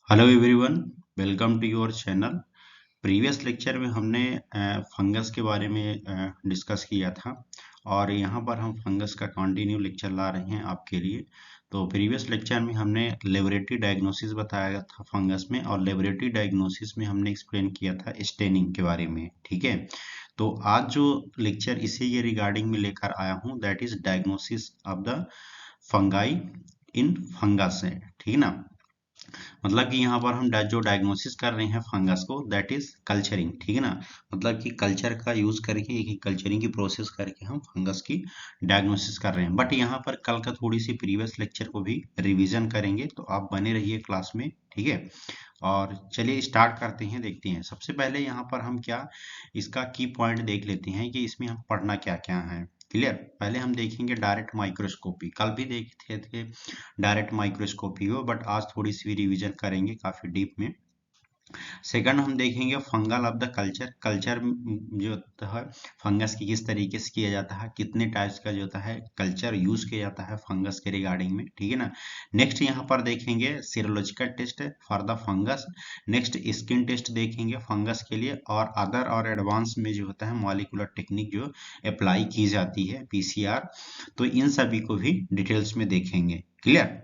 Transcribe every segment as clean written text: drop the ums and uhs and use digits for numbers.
Hello everyone, welcome to your channel. Previous lecture में हमने fungus के बारे में डिस्कस किया था और यहाँ पर हम फंगस का कंटिन्यू लेक्चर ला रहे हैं आपके लिए। तो प्रीवियस लेक्चर में हमने लेबोरेटरी डायग्नोसिस बताया था फंगस में, और लेबोरेटरी डायग्नोसिस में हमने एक्सप्लेन किया था स्टेनिंग के बारे में। ठीक है, तो आज जो लेक्चर इसी के रिगार्डिंग में लेकर आया हूँ, that is diagnosis of the fungi in fungus है। ठीक ना, मतलब कि यहाँ पर हम जो डायग्नोसिस कर रहे हैं फंगस को, दैट इज कल्चरिंग। ठीक है ना, मतलब कि कल्चर का यूज करके, एक कल्चरिंग की प्रोसेस करके हम फंगस की डायग्नोसिस कर रहे हैं। बट यहाँ पर कल का थोड़ी सी प्रीवियस लेक्चर को भी रिवीजन करेंगे, तो आप बने रहिए क्लास में। ठीक है, और चलिए स्टार्ट करते हैं, देखते हैं। सबसे पहले यहाँ पर हम क्या इसका की पॉइंट देख लेते हैं कि इसमें हम पढ़ना क्या क्या है। क्लियर, पहले हम देखेंगे डायरेक्ट माइक्रोस्कोपी। कल भी देखे थे डायरेक्ट माइक्रोस्कोपी हो, बट आज थोड़ी सी रिवीजन करेंगे काफी डीप में। सेकंड हम देखेंगे fungal of the culture. Culture जो होता है फंगस की किस तरीके से किया जाता है, कितने टाइप्स का जो होता है कल्चर यूज किया जाता है फंगस के रिगार्डिंग में। ठीक है ना, नेक्स्ट यहाँ पर देखेंगे serological test for the fungus. Next skin test देखेंगे फंगस के लिए, और अदर और एडवांस में जो होता है मॉलिक्यूलर टेक्निक जो अप्लाई की जाती है, पीसीआर। तो इन सभी को भी डिटेल्स में देखेंगे। क्लियर,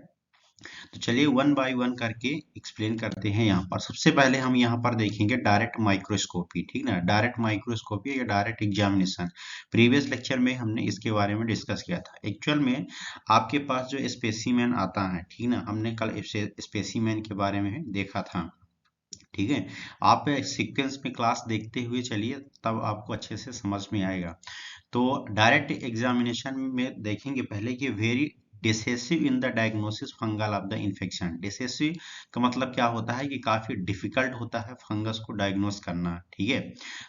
तो चलिए वन बाय वन करके एक्सप्लेन करते हैं। यहाँ पर सबसे पहले हम यहाँ पर देखेंगे डायरेक्ट माइक्रोस्कोपी। ठीक ना, डायरेक्ट माइक्रोस्कोपी या डायरेक्ट एग्जामिनेशन। प्रीवियस लेक्चर में हमने इसके बारे में डिस्कस किया था। एक्चुअल में आपके पास जो स्पेसिमेन आता है, ठीक ना, हमने कल स्पेसिमेन के बारे में देखा था। ठीक है, आप सीक्वेंस में क्लास देखते हुए चलिए, तब आपको अच्छे से समझ में आएगा। तो डायरेक्ट एग्जामिनेशन में देखेंगे पहले कि very decisive in the diagnosis fungal of the infection. Decisive का मतलब क्या होता है कि काफी डिफिकल्ट होता है फंगस को डायग्नोस करना। ठीक है,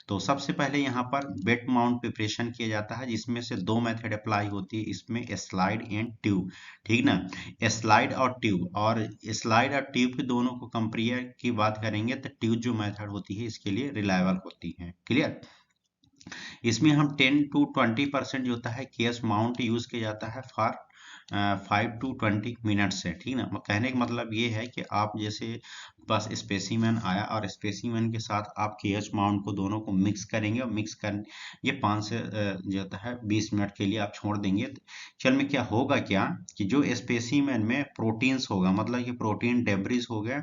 तो सबसे पहले यहाँ पर बेड माउंट प्रिपरेशन किया जाता है, जिसमें से दो मेथड अप्लाई होती है इसमें, स्लाइड एंड ट्यूब। ठीक ना, स्लाइड और ट्यूब, और स्लाइड और ट्यूब के दोनों को कंपेयर की बात करेंगे तो ट्यूब जो मेथड होती है इसके लिए रिलायबल होती है। क्लियर, इसमें हम 10 to 20% जो होता है केस माउंट यूज किया जाता है फॉर 5 to 20 मिनट से। ठीक ना, कहने का मतलब ये है कि आप जैसे बस स्पेसिमेन आया और स्पेसिमेन के साथ आप केएच माउंट को दोनों को मिक्स करेंगे, और मिक्स कर ये 5 से जो होता है 20 मिनट के लिए आप छोड़ देंगे। चल में क्या होगा, क्या कि जो स्पेसिमेन में प्रोटीन्स होगा, मतलब कि प्रोटीन डेब्रिज हो गया,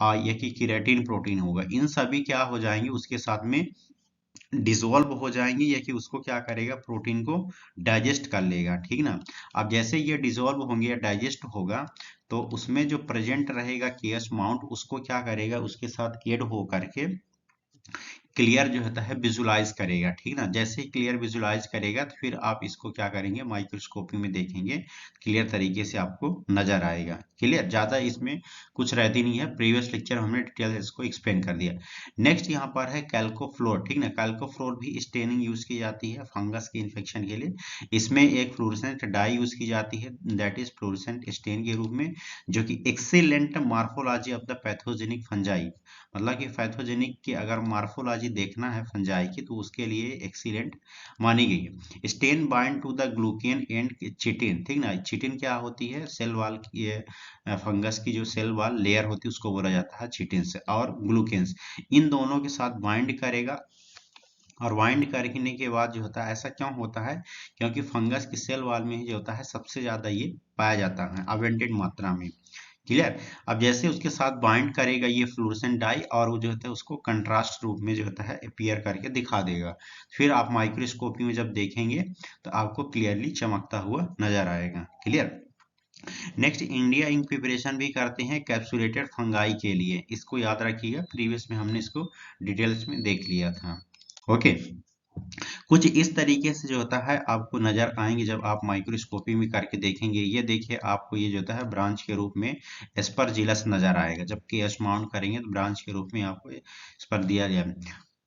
या कि केराटिन प्रोटीन होगा, इन सभी क्या हो जाएंगे उसके साथ में डिसॉल्व हो जाएंगे, या कि उसको क्या करेगा, प्रोटीन को डाइजेस्ट कर लेगा। ठीक ना, अब जैसे ये डिसॉल्व होंगे या डाइजेस्ट होगा, तो उसमें जो प्रेजेंट रहेगा केएस माउंट, उसको क्या करेगा, उसके साथ ऐड हो करके क्लियर जो होता है विजुलाइज करेगा। ठीक ना, जैसे ही क्लियर विजुलाइज करेगा तो फिर आप इसको क्या करेंगे, माइक्रोस्कोपी में देखेंगे, क्लियर तरीके से आपको नजर आएगा। क्लियर, ज्यादा इसमें कुछ रहती नहीं है, प्रीवियस लेक्चर हमने डिटेल इसको एक्सप्लेन कर दिया। नेक्स्ट यहाँ पर है कैल्कोफ्लोर। ठीक ना, कैल्कोफ्लोर भी स्टेनिंग यूज की जाती है फंगस के इन्फेक्शन के लिए। इसमें एक फ्लोरेसेंट डाई यूज की जाती है, दैट इज फ्लोरेसेंट स्टेन के रूप में, जो कि excellent morphology of the pathogenic fungi, मतलब कि पैथोजेनिक की अगर मार्फोलॉजी देखना है फंजाई की, तो उसके लिए एक्सीलेंट मानी गई है। Stain bind to the glucan and chitin. ठीक ना, चिटिन क्या होती है, सेल वाल की फंगस की जो सेल वाल लेयर होती है उसको बोला जाता है चिटिन से, और ग्लूकेन्स, इन दोनों के साथ बाइंड करेगा। और बाइंड करने के बाद जो होता है, ऐसा क्यों होता है, क्योंकि फंगस की सेल वाल में ही जो होता है सबसे ज्यादा ये पाया जाता है अवेंटेड मात्रा में। क्लियर, अब जैसे उसके साथ बाइंड करेगा ये फ्लोरेसेंट डाई, और वो जो होता है उसको कंट्रास्ट रूप में जो होता है अपीयर करके दिखा देगा। फिर आप माइक्रोस्कोपी में जब देखेंगे तो आपको क्लियरली चमकता हुआ नजर आएगा। Clear, next India ink preparation भी करते हैं कैप्सुलेटेड फंगाई के लिए, इसको याद रखिएगा, प्रीवियस में हमने इसको डिटेल्स में देख लिया था। ओके, कुछ इस तरीके से जो होता है आपको नजर आएंगे जब आप माइक्रोस्कोपी में करके देखेंगे। ये देखिए, आपको ये जो होता है ब्रांच के रूप में एस्परजिलस नजर आएगा, जबकि एस माउंट करेंगे तो ब्रांच के रूप में आपको इस पर दिया जाए।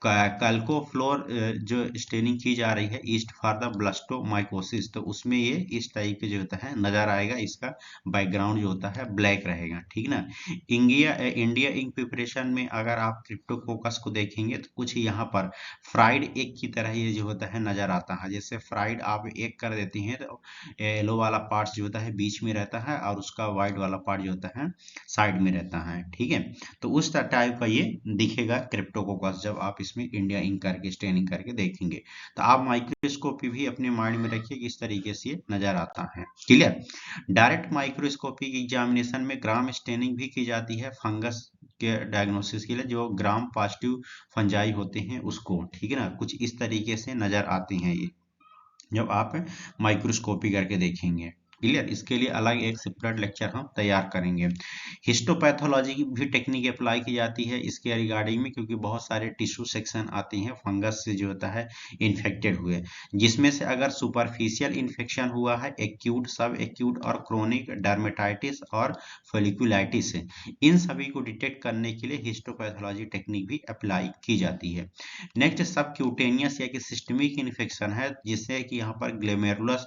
कैल्कोफ्लोर जो स्टेनिंग की जा रही है ईस्ट फॉर द ब्लास्टोमाइकोसिस, तो उसमें ये इस टाइप के जो होता है नजर आएगा, इसका बैकग्राउंड जो होता है ब्लैक रहेगा, ठीक ना। इंडिया इंक प्रिपरेशन में अगर आप क्रिप्टोकोकस को देखेंगे तो कुछ यहाँ पर फ्राइड एग की तरह ये जो होता है नजर आता है। जैसे फ्राइड आप एग कर देते हैं तो येलो वाला पार्ट जो होता है बीच में रहता है और उसका व्हाइट वाला पार्ट जो होता है साइड में रहता है, ठीक है। तो उस टाइप का ये दिखेगा क्रिप्टोकोकस जब आप इसमें इंडिया इंक करके स्टेनिंग करके देखेंगे। तो आप माइक्रोस्कोपी भी अपने माइंड में रखिए किस तरीके से ये नजर आता है, क्लियर। डायरेक्ट माइक्रोस्कोपी की एग्जामिनेशन में ग्राम स्टेनिंग भी की जाती है फंगस के डायग्नोसिस के लिए, जो ग्राम पॉजिटिव फंजाई होते हैं उसको, ठीक है ना। कुछ इस तरीके से नजर आती हैं ये जब आप माइक्रोस्कोपी करके देखेंगे, क्लियर। इसके लिए अलग एक सेपरेट लेक्चर हम तैयार करेंगे। हिस्टोपैथोलॉजी की भी टेक्निक अप्लाई की जाती है इसके रिगार्डिंग में, क्योंकि बहुत सारे टिश्यू सेक्शन आते हैं फंगस से जो होता है इन्फेक्टेड हुए, जिसमें से अगर सुपरफिशियल इन्फेक्शन हुआ है, एक्यूट, सब एक्यूट और क्रोनिक डर्मेटाइटिस और फोलिकुलाइटिस, इन सभी को डिटेक्ट करने के लिए हिस्टोपैथोलॉजी टेक्निक भी अप्लाई की जाती है। नेक्स्ट सब क्यूटेनियस या कि सिस्टमिक इन्फेक्शन है, जिससे कि यहाँ पर ग्लोमेरुलस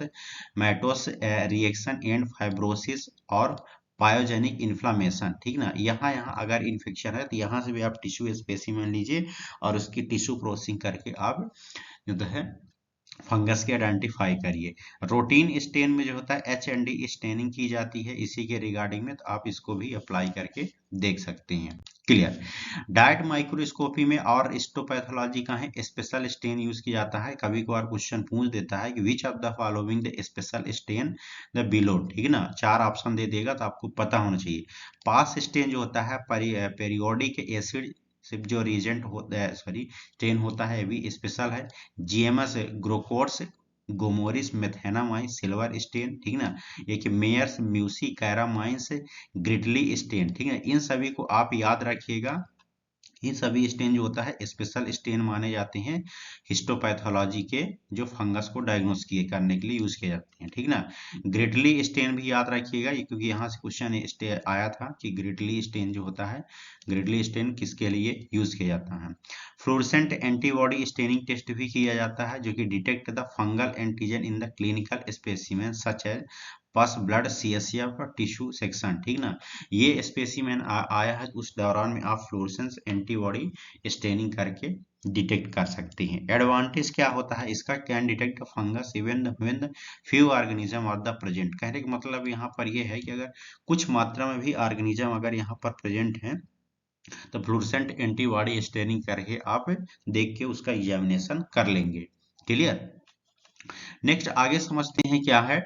मैटोस रिएक्शन एंड फाइब्रोसिस और पायोजेनिक इन्फ्लामेशन, ठीक ना। यहाँ यहाँ अगर इन्फेक्शन है तो यहाँ से भी आप टिश्यू स्पेसिमेन लीजिए और उसकी टिश्यू प्रोसेसिंग करके आप जो है फंगस के आइडेंटिफाई करिए। रूटीन स्टेन में जो होता है H&D स्टेनिंग की जाती है इसी के रिगार्डिंग में, तो आप इसको भी अप्लाई करके देख सकते हैं, क्लियर। डायरेक्ट माइक्रोस्कोपी में और हिस्टोपैथोलॉजी का है स्पेशल स्टेन यूज किया जाता है। कभी कभार क्वेश्चन पूछ देता है कि which of the following the special stain the below, ठीक है ना। 4 ऑप्शन दे देगा तो आपको पता होना चाहिए। पास स्टेन जो होता है पेरियोडिक एसिड सिर्फ जो रीजेंट होता है, सॉरी स्टेन होता है भी स्पेशल है। जीएमएस ग्रोकोर्स गोमोरिस मेथेनामाइन सिल्वर स्टेन, ठीक ना। ये कि मेयर्स म्यूसी कैरामाइंस ग्रिटली स्टेन, ठीक है। इन सभी को आप याद रखिएगा। ये सभी स्टेन जो होता है स्पेशल स्टेन माने जाते हैं हिस्टोपैथोलॉजी के, जो फंगस को डायग्नोस किए करने के लिए यूज किए जाते हैं, ठीक ना। ग्रिटली स्टेन भी याद रखिएगा क्योंकि यहाँ से क्वेश्चन आया था कि ग्रिटली स्टेन जो होता है, ग्रिटली स्टेन किसके लिए यूज किया जाता है। फ्लोरेसेंट एंटीबॉडी स्टेनिंग टेस्ट भी किया जाता है जो कि detect the fungal antigen in the clinical specimen such as pus blood CSF tissue section, ठीक ना। ये स्पेसिमेन आया है उस दौरान में आप फ्लोरेसेंस एंटीबॉडी स्टेनिंग करके डिटेक्ट कर सकते हैं। एडवांटेज क्या होता है इसका, can detect fungus even when few organism are the present. कहने का मतलब यहाँ पर ये है कि अगर कुछ मात्रा में भी ऑर्गेनिज्म अगर यहाँ पर प्रेजेंट है तो फ्लोरेसेंट एंटीबॉडी स्टेनिंग करके आप देख के उसका एग्जामिनेशन कर लेंगे, क्लियर। नेक्स्ट आगे समझते हैं क्या है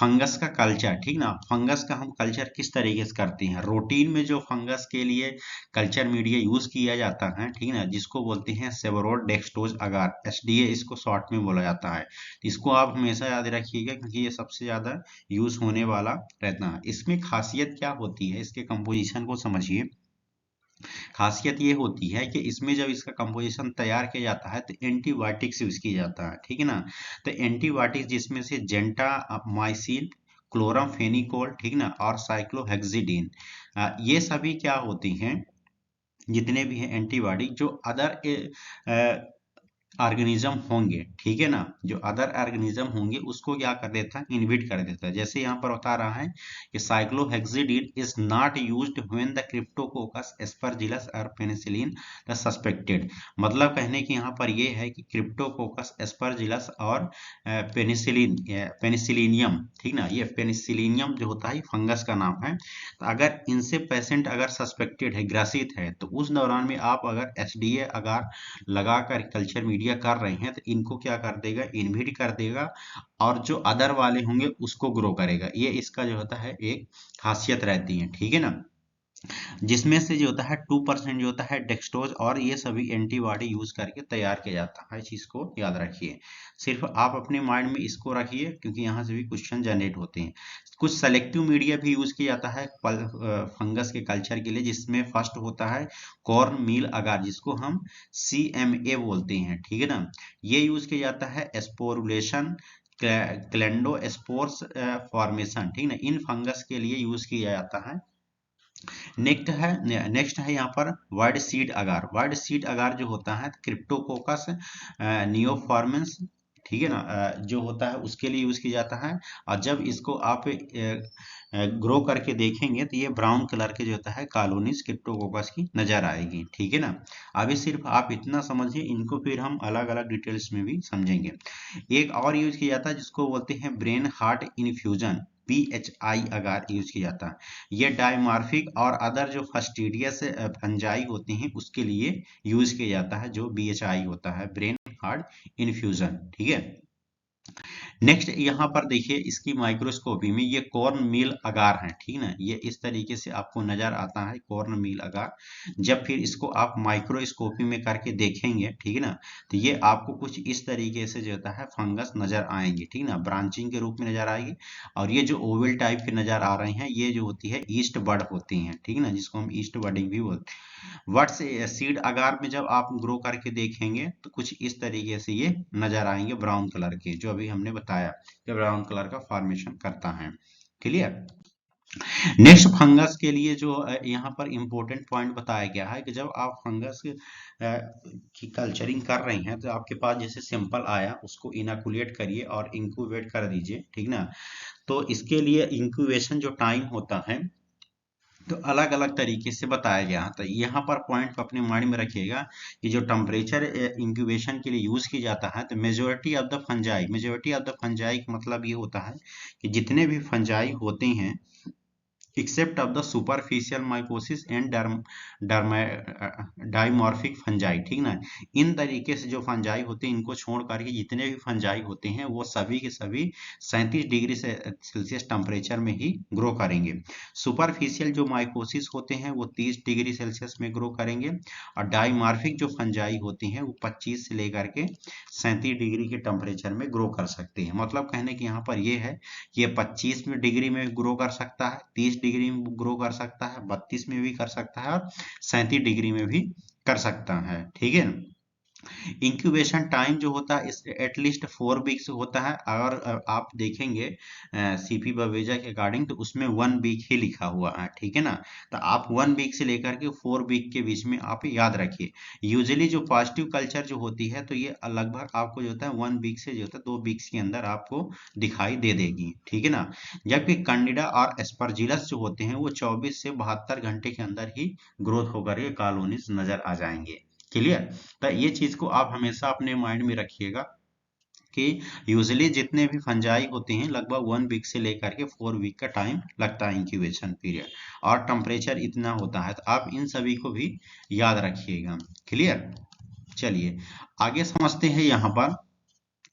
फंगस का कल्चर, ठीक ना। फंगस का हम कल्चर किस तरीके से करते हैं। रूटीन में जो फंगस के लिए कल्चर मीडिया यूज किया जाता है, ठीक ना, जिसको बोलते हैं सेवरोड डेक्सटोज अगार, SDA इसको शॉर्ट में बोला जाता है। इसको आप हमेशा याद रखिएगा क्योंकि ये सबसे ज्यादा यूज होने वाला रहता है। इसमें खासियत क्या होती है, इसके कंपोजिशन को समझिए। खासियत ये होती है कि इसमें जब इसका कंपोजिशन तैयार किया जाता है तो एंटीबायोटिक्स यूज किया जाता है, ठीक है ना। तो एंटीबायोटिक्स जिसमें से जेंटामाइसिन, क्लोरामफेनिकोल, ठीक ना, और साइक्लोहेक्सिडिन, ये सभी क्या होती हैं, जितने भी हैं एंटीबायोटिक जो अदर ऑर्गेनिज्म होंगे, ठीक है ना, जो अदर ऑर्गेनिज्म होंगे उसको क्या कर देता है, इनहिबिट कर देता है। जैसे यहाँ पर बता रहा है कि cycloheximide is not used when the Cryptococcus Aspergillus और पेनिसिलिन द सस्पेक्टेड। मतलब कहने की यहाँ पर ये है कि क्रिप्टोकोकस एस्परजिलस और पेनिसिलिनियम, ठीक ना, ये पेनिसिलिनियम जो होता है फंगस का नाम है। तो अगर इनसे पेशेंट अगर सस्पेक्टेड है, ग्रसित है, तो उस दौरान में आप अगर SDA अगर लगाकर कल्चर मीडिया कर रहे हैं तो इनको क्या कर देगा, इनहिबिट कर देगा, और जो अदर वाले होंगे उसको ग्रो करेगा। ये इसका जो होता है एक खासियत रहती है, ठीक है ना। जिसमें से जो होता है 2% जो होता है डेक्सटोज, और ये सभी एंटीबॉडी यूज करके तैयार किया जाता है। इस चीज को याद रखिए, सिर्फ आप अपने माइंड में इसको रखिए क्योंकि यहाँ से भी क्वेश्चन जनरेट होते हैं। कुछ सेलेक्टिव मीडिया भी यूज किया जाता है फंगस के कल्चर के लिए, जिसमें फर्स्ट होता है कॉर्न मील अगार, जिसको हम CMA बोलते हैं, ठीक है ना। ये यूज किया जाता है स्पोरुलेशन, क्लेंडोस्पोर्स फॉर्मेशन, ठीक ना, इन फंगस के लिए यूज किया जाता है नेक्स्ट है यहाँ पर वर्ड सीड अगार। वर्ड सीड अगार जो होता है क्रिप्टोकोकस नियोफॉर्मेंस, ठीक है ना, जो होता है उसके लिए यूज किया जाता है। और जब इसको आप ग्रो करके देखेंगे तो ये ब्राउन कलर के जो होता है कॉलोनीज क्रिप्टोकोकस की नजर आएगी, ठीक है ना। अभी सिर्फ आप इतना समझिए, इनको फिर हम अलग अलग डिटेल्स में भी समझेंगे। एक और यूज किया जाता है जिसको बोलते हैं ब्रेन हार्ट इन्फ्यूजन, PHI अगार यूज किया जाता है। ये डायमार्फिक और अदर जो फस्टिडियस फंजाई होते हैं उसके लिए यूज किया जाता है, जो BHI होता है, ब्रेन हार्ट इन्फ्यूजन, ठीक है। नेक्स्ट यहाँ पर देखिए, इसकी माइक्रोस्कोपी में ये कॉर्न मील अगार है, ठीक ना, ये इस तरीके से आपको नजर आता है कॉर्न मील अगार। जब फिर इसको आप माइक्रोस्कोपी में करके देखेंगे, ठीक है ना, तो ये आपको कुछ इस तरीके से जो होता है फंगस नजर आएंगे, ठीक ना, ब्रांचिंग के रूप में नजर आएगी। और ये जो ओवल टाइप के नजर आ रहे हैं, ये जो होती है ईस्ट बड होती हैं, ठीक ना, जिसको हम ईस्ट बडिंग भी बोलते हैं। वट से सीड अगार में जब आप ग्रो करके देखेंगे तो कुछ इस तरीके से ये नजर आएंगे, ब्राउन कलर के, जो अभी हमने बताया कि ब्राउन कलर का फॉर्मेशन करता है, क्लियर। नेक्स्ट फंगस के लिए जो यहाँ पर इंपॉर्टेंट पॉइंट बताया गया है कि जब आप फंगस की कल्चरिंग कर रहे हैं तो आपके पास जैसे सैंपल आया उसको इनोकुलेट करिए और इंक्यूबेट कर दीजिए, ठीक ना। तो इसके लिए इंक्यूबेशन जो टाइम होता है तो अलग अलग तरीके से बताया गया है। तो यहाँ पर पॉइंट को अपने माइंड में रखिएगा कि जो टेम्परेचर इंक्यूबेशन के लिए यूज की जाता है, तो मेजोरिटी ऑफ द फंजाई का मतलब ये होता है कि जितने भी फंजाई होते हैं except of the superficial mycosis and dimorphic fungi, ठीक ना। इन तरीके से जो फंजाई होते हैं इनको छोड़ करके जितने भी फंजाई होते हैं वो सभी के सभी 37 डिग्री सेल्सियस टेम्परेचर में ही ग्रो करेंगे। सुपरफिशियल जो माइकोसिस होते हैं वो 30 डिग्री सेल्सियस में ग्रो करेंगे। और डाइमॉर्फिक जो फंजाई होती हैं वो 25 से लेकर के 37 डिग्री के टेम्परेचर में ग्रो कर सकते हैं। मतलब कहने की यहाँ पर ये है कि ये 25 में डिग्री में ग्रो कर सकता है, 30 डिग्री में ग्रो कर सकता है, 32 में भी कर सकता है और 37 डिग्री में भी कर सकता है, ठीक है। इंक्यूबेशन टाइम जो होता है इस एटलीस्ट 4 वीक्स होता है। अगर आप देखेंगे CP बवेजा के अकॉर्डिंग तो उसमें 1 वीक ही लिखा हुआ है, ठीक है ना। तो आप 1 वीक से लेकर के 4 वीक के बीच में आप याद रखिए। यूजुअली जो पॉजिटिव कल्चर जो होती है तो ये लगभग आपको जो होता है 1 वीक से जो होता है 2 वीक्स के अंदर आपको दिखाई दे देगी, ठीक है ना। जबकि कैंडिडा और एस्परजिलस जो होते हैं वो 24 से 72 घंटे के अंदर ही ग्रोथ होकर के कॉलोनीज नजर आ जाएंगे, क्लियर। तो ये चीज को आप हमेशा अपने माइंड में रखिएगा कि यूजुअली जितने भी फंजाई होते हैं लगभग 1 वीक से लेकर के 4 वीक का टाइम लगता है इंक्यूबेशन पीरियड, और टेम्परेचर इतना होता है, तो आप इन सभी को भी याद रखिएगा, क्लियर। चलिए आगे समझते हैं यहाँ पर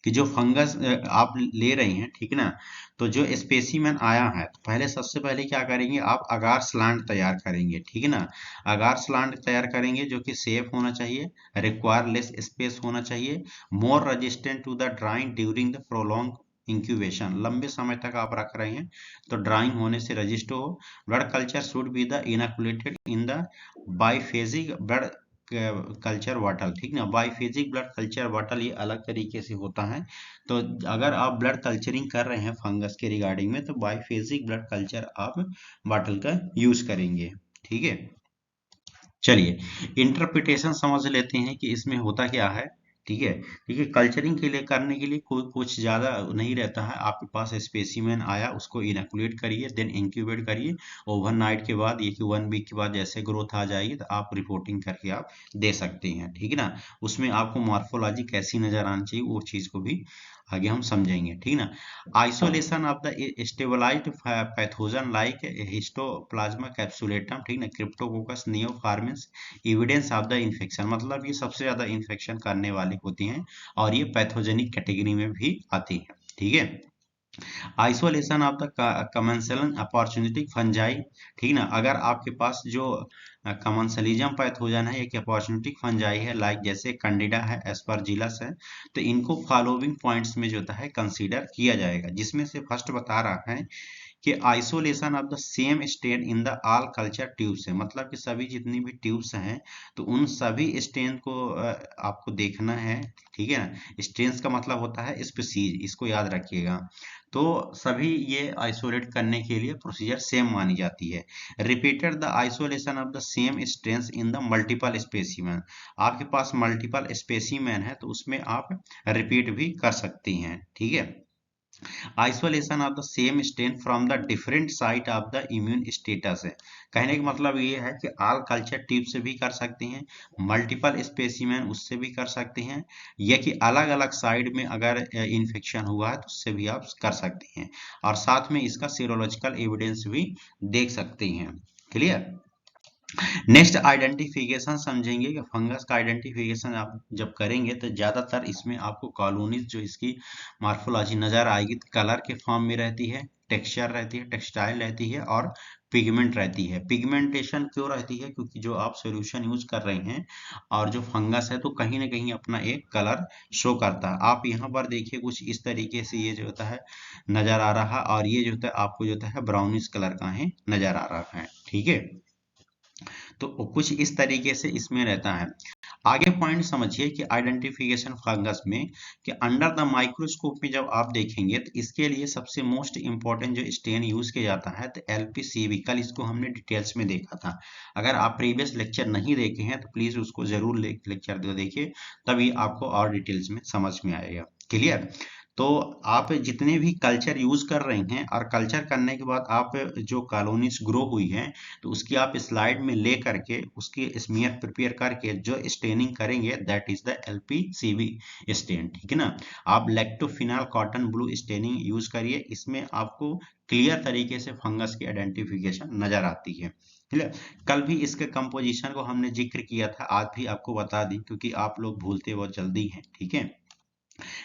कि जो फंगस आप ले रहे हैं, ठीक है ना, तो जो स्पेसिमेन आया है तो पहले सबसे पहले क्या करेंगे, आप अगार स्लांट तैयार करेंगे, ठीक है ना। अगार स्लांट तैयार करेंगे जो कि सेफ होना चाहिए, रिक्वायर लेस स्पेस होना चाहिए, more resistant to the drying during the prolong incubation, लंबे समय तक आप रख रहे हैं तो ड्राइंग होने से रजिस्ट हो। Blood culture should be the inoculated in the biphasic blood culture bottle, ठीक ना। बाइफेजिक ब्लड कल्चर बॉटल ये अलग तरीके से होता है। तो अगर आप ब्लड कल्चरिंग कर रहे हैं फंगस के रिगार्डिंग में तो बाइफेजिक ब्लड कल्चर आप बॉटल का यूज करेंगे, ठीक है। चलिए इंटरप्रिटेशन समझ लेते हैं कि इसमें होता क्या है, ठीक है। देखिए कल्चरिंग के लिए करने के लिए कोई कुछ ज्यादा नहीं रहता है, आपके पास स्पेसिमेन आया उसको इनोकुलेट करिए, देन इंक्यूबेट करिए। ओवरनाइट के बाद ये कि 1 वीक के बाद जैसे ग्रोथ आ जाएगी तो आप रिपोर्टिंग करके आप दे सकते हैं, ठीक है ना। उसमें आपको मॉर्फोलॉजी कैसी नजर आनी चाहिए वो चीज को भी आगे हम समझेंगे, ठीक ना। Isolation of the stabilised pathogen like Histoplasma capsulatum, ठीक ना, Cryptococcus neoformans, evidence of the infection, मतलब ये सबसे ज्यादा इन्फेक्शन करने वाली होती हैं और ये पैथोजेनिक कैटेगरी में भी आती है, ठीक है। Isolation of the commensal opportunity fungi, ठीक ना। अगर आपके पास जो कमेंसलिज्म पैथोजन है एक अपॉर्चुनिटी फंजाई है, लाइक जैसे कैंडिडा है, एस्परजिलस है, तो इनको फॉलोइंग पॉइंट्स में जो होता है कंसीडर किया जाएगा, जिसमें से फर्स्ट बता रहा है कि isolation of the same stain in the all culture tubes है, मतलब कि सभी जितनी भी ट्यूब्स हैं तो उन सभी स्टेन को आपको देखना है, ठीक है ना। स्टेन्स का मतलब होता है स्पीसीज, इसको याद रखिएगा। तो सभी ये आइसोलेट करने के लिए प्रोसीजर सेम मानी जाती है। Repeated the isolation of the same strains in the multiple specimen, आपके पास मल्टीपल स्पेसिमेन है तो उसमें आप रिपीट भी कर सकती हैं, ठीक है। Isolation of the same strain from the different site of the immune status है, कहने का मतलब ये है कि ऑल कल्चर ट्यूब से भी कर सकते हैं, मल्टीपल स्पेसिमेन उससे भी कर सकते हैं, या कि अलग अलग साइड में अगर इन्फेक्शन हुआ है तो उससे भी आप कर सकते हैं, और साथ में इसका सीरोलॉजिकल एविडेंस भी देख सकते हैं। क्लियर। नेक्स्ट आइडेंटिफिकेशन समझेंगे कि फंगस का आइडेंटिफिकेशन आप जब करेंगे तो ज़्यादातर इसमें आपको कॉलोनीज जो इसकी मार्फोलॉजी नज़र आएगी, कलर के फॉर्म में रहती है, टेक्सचर रहती है, टेक्सटाइल रहती है, और पिगमेंट रहती है। पिगमेंटेशन क्यों रहती है? क्योंकि जो आप सॉल्यूशन यूज कर रहे हैं और जो फंगस है तो कहीं ना कहीं अपना एक कलर शो करता है। आप यहाँ पर देखिए कुछ इस तरीके से ये जो होता है नजर आ रहा है, और ये जो होता है आपको जो होता है ब्राउनिश कलर का है नजर आ रहा है, ठीक है। तो कुछ इस तरीके से इसमें रहता है। आगे पॉइंट समझिए कि आइडेंटिफिकेशन फंगस में कि अंडर द माइक्रोस्कोप में जब आप देखेंगे तो इसके लिए सबसे मोस्ट इंपॉर्टेंट जो स्टेन यूज किया जाता है तो LPCV, कल इसको हमने डिटेल्स में देखा था। अगर आप प्रीवियस लेक्चर नहीं देखे हैं तो प्लीज उसको जरूर लेक्चर देखिए, तभी आपको और डिटेल्स में समझ में आएगा। क्लियर। तो आप जितने भी कल्चर यूज कर रहे हैं और कल्चर करने के बाद आप जो कॉलोनीज ग्रो हुई हैं तो उसकी आप स्लाइड में ले करके उसकी स्मीयर प्रिपेयर करके जो स्टेनिंग करेंगे that is the LPCV stain, ठीक है ना। आप lactophenol cotton blue staining use करिए, इसमें आपको क्लियर तरीके से फंगस की आइडेंटिफिकेशन नजर आती है। क्लियर। कल भी इसके कंपोजिशन को हमने जिक्र किया था, आज भी आपको बता दी क्योंकि आप लोग भूलते बहुत जल्दी हैं, ठीक है।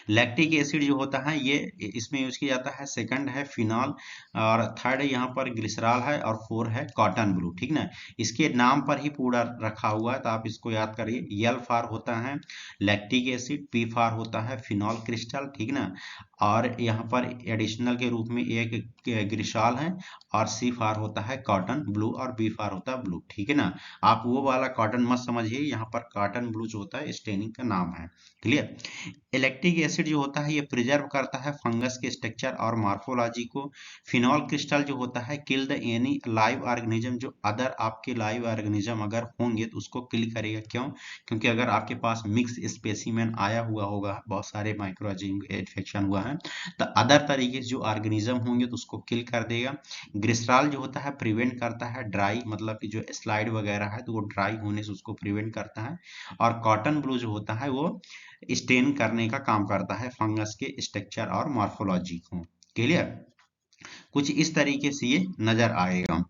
लैक्टिक एसिड जो होता है ये इसमें यूज किया जाता है, सेकंड है फिनॉल, और थर्ड यहाँ पर ग्लिसरॉल है, और फोर है कॉटन ब्लू, ठीक ना। इसके नाम पर ही पूरा रखा हुआ है तो आप इसको याद करिए। एल फार होता है लैक्टिक एसिड, पी फार होता है फिनॉल क्रिस्टल, ठीक ना, और यहाँ पर एडिशनल के रूप में एक ग्लिसरॉल है, और सी फार होता है कॉटन ब्लू, और बी फार होता है ब्लू, ठीक है ना। आप वो वाला कॉटन मत समझिए, यहाँ पर कॉटन ब्लू जो होता है स्टेनिंग का नाम है। क्लियर। इलेक्ट्रिक एसिड जो होता है ये प्रिजर्व करता है फंगस के स्ट्रक्चर और मार्फोलॉजी को। फिनॉल क्रिस्टल जो होता है kill the any live organism, जो अदर आपके लाइव ऑर्गेनिज्म अगर होंगे तो उसको किल करेगा। क्यों? क्योंकि अगर आपके पास मिक्स स्पेसिमेन आया हुआ होगा, बहुत सारे माइक्रोऑर्गेनिज्म इन्फेक्शन हुआ है, तो अदर तरीके से जो ऑर्गेनिज्म होंगे तो उसको किल कर देगा। ग्लिसरॉल जो होता है प्रिवेंट करता है ड्राई, मतलब कि जो स्लाइड वगैरह है तो वो ड्राई होने से उसको प्रिवेंट करता है। और कॉटन ब्लू जो होता है वो स्टेन करने का काम करता है फंगस के स्ट्रक्चर और मॉर्फोलॉजी को। क्लियर। कुछ इस तरीके से ये नजर आएगा।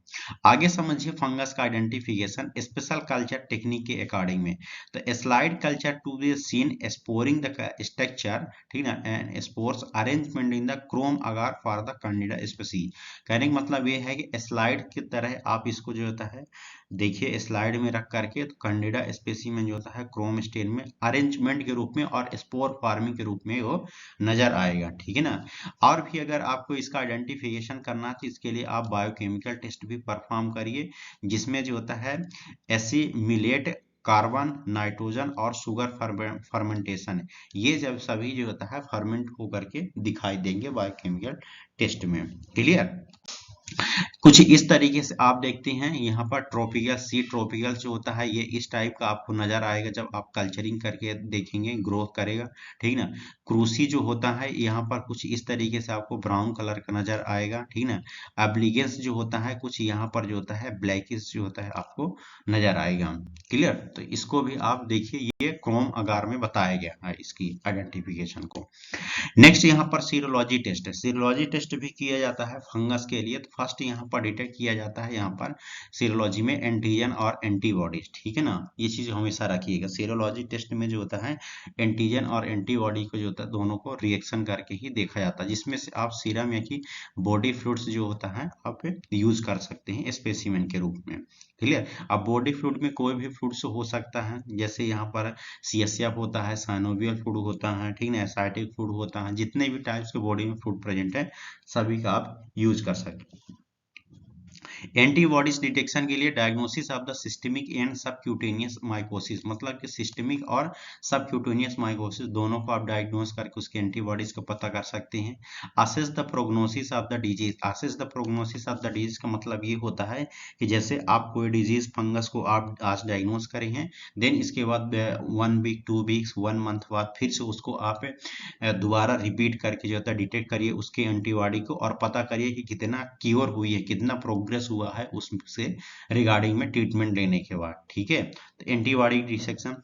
आगे समझिए फंगस का आइडेंटिफिकेशन स्पेशल कल्चर टेक्निक के अकॉर्डिंग में। तो slide culture to be seen sporing the structure, ठीक ना, and spores arrangement in the chrome agar for the Candida species. कहने का मतलब ये है कि स्लाइड की तरह आप इसको जो होता है देखिए स्लाइड में रख करके, तो कैंडिडा स्पेसीमेन जो होता है क्रोम स्टेन में अरेंजमेंट के रूप में और स्पोर फार्मिंग के रूप में वो नजर आएगा, ठीक है ना। और भी अगर आपको इसका आइडेंटिफिकेशन करना है तो इसके लिए आप बायोकेमिकल टेस्ट भी परफॉर्म करिए, जिसमें जो होता है एसिमिलेट कार्बन, नाइट्रोजन और शुगर फर्मेंटेशन, ये जब सभी जो होता है फर्मेंट होकर के दिखाई देंगे बायोकेमिकल टेस्ट में। क्लियर। कुछ इस तरीके से आप देखते हैं यहाँ पर ट्रोपिकल सी ट्रोपिकल जो होता है ये इस टाइप का आपको नजर आएगा जब आप कल्चरिंग करके देखेंगे, ग्रोथ करेगा, ठीक ना। क्रूसी जो होता है यहाँ पर कुछ इस तरीके से आपको ब्राउन कलर का नजर आएगा, ठीक ना। एब्लिगेंस जो होता है कुछ यहाँ पर जो होता है ब्लैकिश जो होता है आपको नजर आएगा। क्लियर। तो इसको भी आप देखिए, ये क्रोम अगार में बताया गया है इसकी आइडेंटिफिकेशन को। नेक्स्ट यहाँ पर सीरोलॉजी टेस्ट है, सीरोलॉजी टेस्ट भी किया जाता है फंगस के लिए। तो फर्स्ट यहाँ पर डिटेक्ट किया जाता है यहाँ पर सीरोलॉजी में एंटीजन और एंटीबॉडीज, ठीक है ना। ये चीज हमेशा रखिएगा, सीरोलॉजी टेस्ट में जो होता है एंटीजन और एंटीबॉडी को जो होता है दोनों को रिएक्शन करके ही देखा जाता है, जिसमें से आप सीरम या कि बॉडी फ्लूइड्स जो होता है आप यूज कर सकते हैं स्पेसिमेन के रूप में। क्लियर। अब बॉडी फ्लूइड में कोई भी फ्लूइड्स हो सकता है, जैसे यहाँ पर CSF होता है, साइनोवियल फ्लूइड होता है, ठीक ना, एसाइटिक फ्लूइड होता है, जितने भी टाइप्स के बॉडी में फ्लूइड प्रेजेंट है सभी का आप यूज कर सकते हैं। एंटीबॉडीज डिटेक्शन के लिए diagnosis of the systemic and subcutaneous mycosis, मतलब कि सिस्टमिक और सबक्यूटेनियस माइकोसिस दोनों को आप डायग्नोस करके उसके एंटीबॉडीज को पता कर सकते हैं। Assess the prognosis of the disease, assess the prognosis of the disease का मतलब ये होता है कि जैसे आप कोई डिजीज फंगस को आप आज डायग्नोस करे हैं, देन इसके बाद 1 वीक 2 वीक्स 1 मंथ बाद फिर से उसको आप दोबारा रिपीट करके जो होता है डिटेक्ट करिए उसके एंटीबॉडी को, और पता करिए कि कितना क्योर हुई है, कितना प्रोग्रेस हुआ है उससे रिगार्डिंग में ट्रीटमेंट लेने के बाद, ठीक है। तो antibody detection,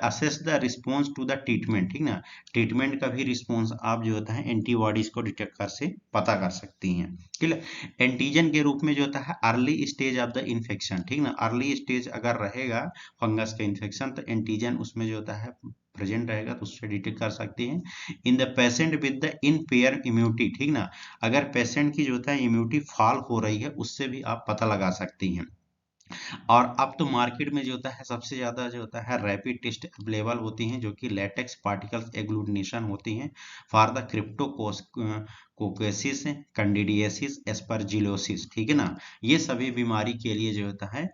assess the response to the treatment, ठीक ना, ट्रीटमेंट का भी रिस्पॉन्स आप जो होता है एंटीबॉडीज को डिटेक्ट कर से पता कर सकती हैं, ठीक है। एंटीजन के रूप में जो होता है early stage of the infection, ठीक ना, अर्ली स्टेज अगर रहेगा फंगस का इन्फेक्शन तो एंटीजन उसमें जो होता है प्रेजेंट रहेगा तो उससे डिटेक्ट कर सकते हैं। In the patient with the impair immunity, ठीक ना, अगर पेशेंट की जो होता है इम्यूनिटी फॉल हो रही है उससे भी आप पता लगा सकती हैं। और अब तो मार्केट में जो होता है सबसे ज्यादा जो होता है रैपिड टेस्ट अवेलेबल होती हैं, जो कि लेटेक्स पार्टिकल्स एग्लूटिनेशन होती हैं फॉर द क्रिप्टोकोकेसिस, कैंडिडियासिस, एस्परजिलोसिस, ठीक है ना, ये सभी बीमारी के लिए जो होता है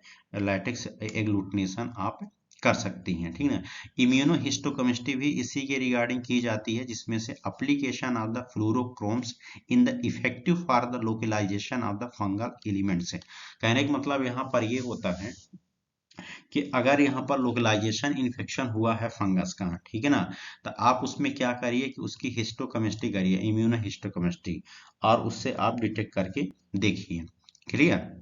लेटेक्स एग्लूटिनेशन आप कर सकती हैं, ठीक है। इम्यूनोहिस्टोकेमिस्ट्री भी इसी के रिगार्डिंग की जाती है, जिसमें से application of the fluorochromes in the effective for the localisation of the fungal elements है। कहने का मतलब यहाँ पर ये होता है कि अगर यहाँ पर लोकलाइजेशन इन्फेक्शन हुआ है फंगस का, ठीक है ना, तो आप उसमें क्या करिए कि उसकी हिस्टोकेमिस्ट्री करिए, इम्यूनोहिस्टोकेमिस्ट्री, और उससे आप डिटेक्ट करके देखिए, क्लियर।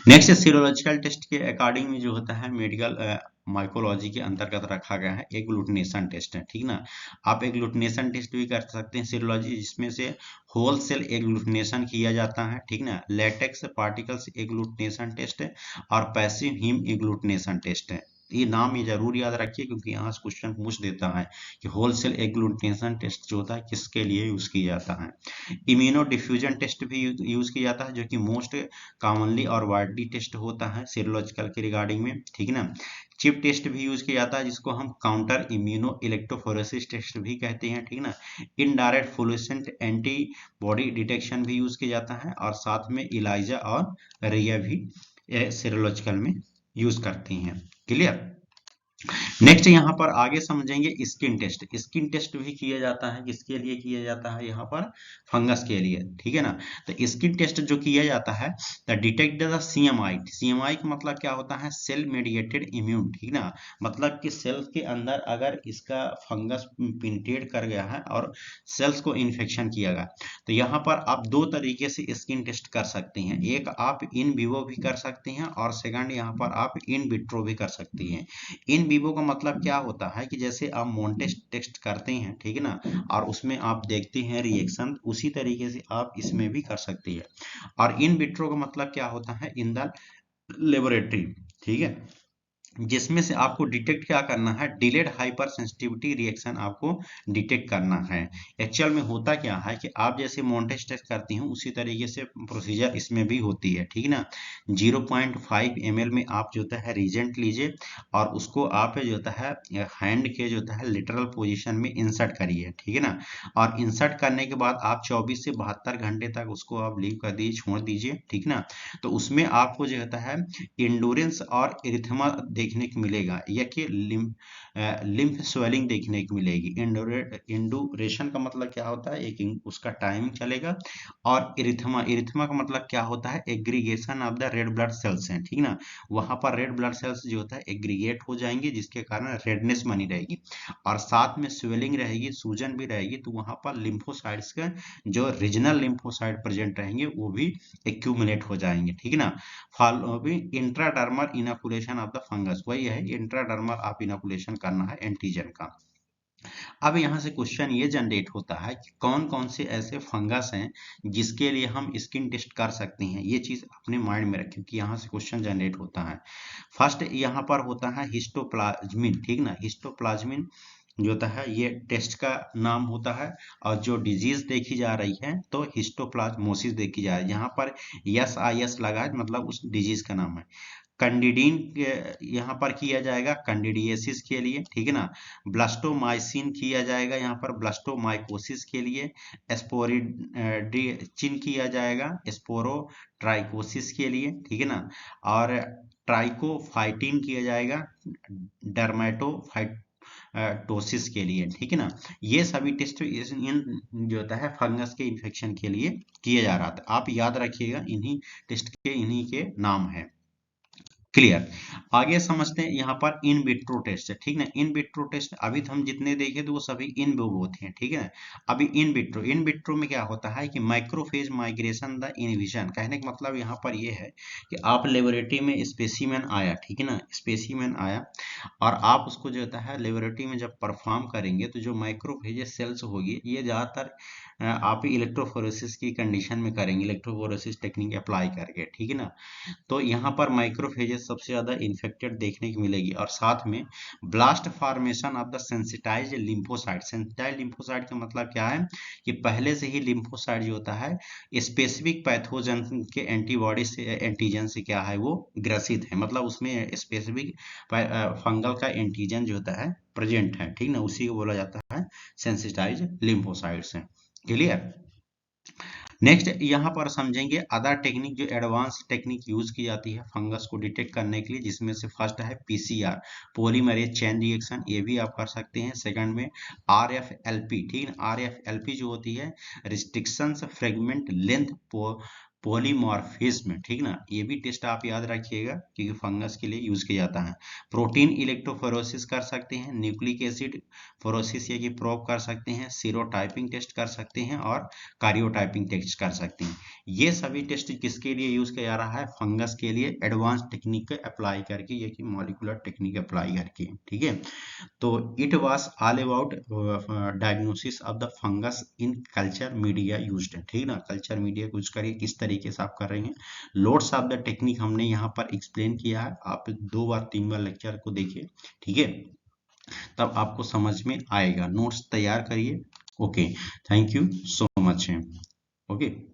नेक्स्ट सीरोलॉजिकल टेस्ट के अकॉर्डिंग में जो होता है मेडिकल माइकोलॉजी के अंतर्गत रखा गया है एग्लूटिनेशन टेस्ट है, ठीक ना। आप एग्लूटिनेशन टेस्ट भी कर सकते हैं सीरोलॉजी, जिसमें से होल सेल एग्लूटिनेशन किया जाता है, ठीक ना, लेटेक्स पार्टिकल्स एग्लूटिनेशन टेस्ट है, और पैसिव हीम एग्लूटिनेशन टेस्ट है। ये नाम ये जरूर याद रखिए क्योंकि यहाँ से क्वेश्चन पूछ देता है कि होलसेल एग्लूटिनेशन टेस्ट जो होता है किसके लिए यूज किया जाता है। इम्यूनो डिफ्यूजन टेस्ट भी यूज किया जाता है, जो कि मोस्ट कॉमनली और वाइडली टेस्ट होता है सीरोलॉजिकल के रिगार्डिंग में, ठीक है ना। चिप टेस्ट भी यूज किया जाता है, जिसको हम काउंटर इम्यूनो इलेक्ट्रोफोरेसिस टेस्ट भी कहते हैं, ठीक ना। इनडायरेक्ट फ्लोरेसेंट एंटीबॉडी डिटेक्शन भी यूज किया जाता है, और साथ में इलाइजा और रिया भी सीरोलॉजिकल में यूज करती हैं, क्लियर। नेक्स्ट यहाँ पर आगे समझेंगे स्किन टेस्ट। स्किन टेस्ट भी किया जाता है, किसके लिए किया जाता है, यहाँ पर फंगस के लिए, ठीक है ना। तो स्किन टेस्ट जो किया जाता है the detect the CMI, CMI का मतलब क्या होता है, सेल मेडिएटेड इम्यून, ठीक ना, मतलब कि सेल्स के अंदर अगर इसका फंगस पेनिट्रेट कर गया है और सेल्स को इन्फेक्शन किया गया, तो यहाँ पर आप दो तरीके से स्किन टेस्ट कर सकते हैं, एक आप इन विवो भी कर सकते हैं, और सेकंड यहाँ पर आप इन विट्रो भी कर सकती हैं। इन विवो का मतलब क्या होता है कि जैसे आप मॉन्टेस्ट टेस्ट करते हैं, ठीक है ना, और उसमें आप देखते हैं रिएक्शन, उसी तरीके से आप इसमें भी कर सकते हैं। और इन विट्रो का मतलब क्या होता है, इन द लेबोरेटरी, ठीक है, जिसमें से आपको डिटेक्ट क्या करना है, डिलेड हाइपर सेंसिटिविटी रिएक्शन आपको डिटेक्ट करना है। एक्चुअल में होता क्या है कि आप जैसे मॉन्टेज टेस्ट करती हैं उसी तरीके से प्रोसीजर इसमें भी होती है, ठीक है ना। 0.5 ml में आप जो होता है रिजेंट लीजिए, और उसको आप जो होता है हैंड के जो होता है लिटरल पोजिशन में इंसर्ट करिए, ठीक है ना। और इंसर्ट करने के बाद आप 24 से 72 घंटे तक उसको आप लीव कर दीजिए, छोड़ दीजिए, ठीक ना। तो उसमें आपको जो होता है इंडोरेंस और इरिथमा देखने को मिलेगा, या कि लिम्फ स्वेलिंग देखने को मिलेगी। इंडोरेशन का मतलब क्या होता है, एक उसका टाइम चलेगा, और इरिथमा, इरिथमा का मतलब क्या होता है, aggregation of the red blood cells हैं, ठीक ना, वहां पर रेड ब्लड सेल्स जो होता है एग्रीगेट हो जाएंगे, जिसके कारण रेडनेस बनी रहेगी, और साथ में स्वेलिंग रहेगी, सूजन भी रहेगी, तो वहां पर लिम्फोसाइट्स का जो रीजनल लिम्फोसाइट प्रेजेंट रहेंगे वो भी एक्यूमुलेट हो जाएंगे, ठीक है ना। फॉलो भी intradermal inoculation of the fungus, वही है इंट्राडर्मल आप इनोकुलेशन करना है एंटीजन का। अब यहाँ से क्वेश्चन ये जनरेट होता है कि कौन कौन से ऐसे फंगस हैं जिसके लिए हम स्किन टेस्ट कर सकते हैं, ये चीज अपने माइंड में रखें कि यहाँ से क्वेश्चन जनरेट होता है। फर्स्ट यहाँ पर होता है हिस्टोप्लाज्मिन, ठीक ना, हिस्टोप्लाज्मिन जो होता है ये टेस्ट का नाम होता है। और जो डिजीज देखी जा रही है तो हिस्टोप्लाज्मोसिस देखी जा रही है। यहाँ पर SIS लगा है मतलब उस डिजीज का नाम है। कैंडिडीन यहाँ पर किया जाएगा कैंडिडिएसिस के लिए, ठीक है ना। ब्लास्टोमाइसिन किया जाएगा यहाँ पर ब्लास्टोमाइकोसिस के लिए। एस्पोरिडिचिन किया जाएगा स्पोरोट्राइकोसिस के लिए, ठीक है ना। और ट्राइकोफाइटिन किया जाएगा डर्मेटोफाइटोसिस के लिए, ठीक है ना। ये सभी टेस्ट इन जो होता है फंगस के इन्फेक्शन के लिए किया जा रहा था। आप याद रखिएगा इन्हीं टेस्ट के इन्हीं के नाम है। क्लियर। आगे समझते हैं यहाँ पर इन विट्रो टेस्ट है, ठीक है। इन विट्रो टेस्ट अभी तो हम जितने देखे तो वो सभी इन विवो होते हैं, ठीक है। अभी इन विट्रो में क्या होता है कि माइक्रोफेज माइग्रेशन द इनहिबिशन, कहने का मतलब यहाँ पर ये है कि आप लेबोरेटरी में स्पेसिमेन आया, ठीक है ना, स्पेसिमेन आया और आप उसको जो होता है लेबोरेटरी में जब परफॉर्म करेंगे तो जो माइक्रोफेज सेल्स होगी ये ज़्यादातर आप इलेक्ट्रोफोरेसिस की कंडीशन में करेंगे, इलेक्ट्रोफोरेसिस टेक्निक अप्लाई करके, ठीक है ना। तो यहाँ पर माइक्रोफेजेस सबसे ज्यादा इन्फेक्टेड देखने की मिलेगी। और साथ में blast formation of the sensitised lymphocyte. Sensitised lymphocyte का मतलब क्या है कि पहले से ही लिम्फोसाइट जो होता है स्पेसिफिक पैथोजन के एंटीबॉडी से एंटीजन से क्या है वो ग्रसित है, मतलब उसमें स्पेसिफिक फंगल का एंटीजन जो होता है प्रेजेंट है, ठीक ना, उसी को बोला जाता है सेंसिटाइज्ड लिम्फोसाइट्स है। क्लियर। नेक्स्ट यहाँ पर समझेंगे अदर टेक्निक जो एडवांस टेक्निक यूज की जाती है फंगस को डिटेक्ट करने के लिए, जिसमें से फर्स्ट है PCR पॉलीमरेज चेन रिएक्शन, ये भी आप कर सकते हैं। सेकंड में RFLP, ठीक है। RFLP जो होती है रिस्ट्रिक्शंस फ्रेगमेंट लेंथ पॉलीमॉर्फिज्म, ठीक ना। ये भी टेस्ट आप याद रखिएगा क्योंकि फंगस के लिए यूज किया जाता है। प्रोटीन इलेक्ट्रोफोरेसिस कर सकते हैं, न्यूक्लिक एसिड फोरोसिस ये की प्रोब कर सकते हैं, सीरोटाइपिंग टेस्ट कर सकते हैं और कार्योटाइपिंग टेस्ट कर सकते हैं। ये सभी टेस्ट किसके लिए यूज किया जा रहा है, फंगस के लिए एडवांस टेक्निक अप्लाई करके, ये कि मॉलिक्यूलर टेक्निक अप्लाई करके, ठीक है। तो it was all about diagnosis of the fungus in culture media used, ठीक ना। कल्चर मीडिया यूज करिए किस तरीके से आप कर रहे हैं। लोड्स ऑफ द टेक्निक हमने यहाँ पर एक्सप्लेन किया है, आप 2 बार 3 बार लेक्चर को देखिए, ठीक है, तब आपको समझ में आएगा। नोट्स तैयार करिए। Okay, thank you so much. Okay.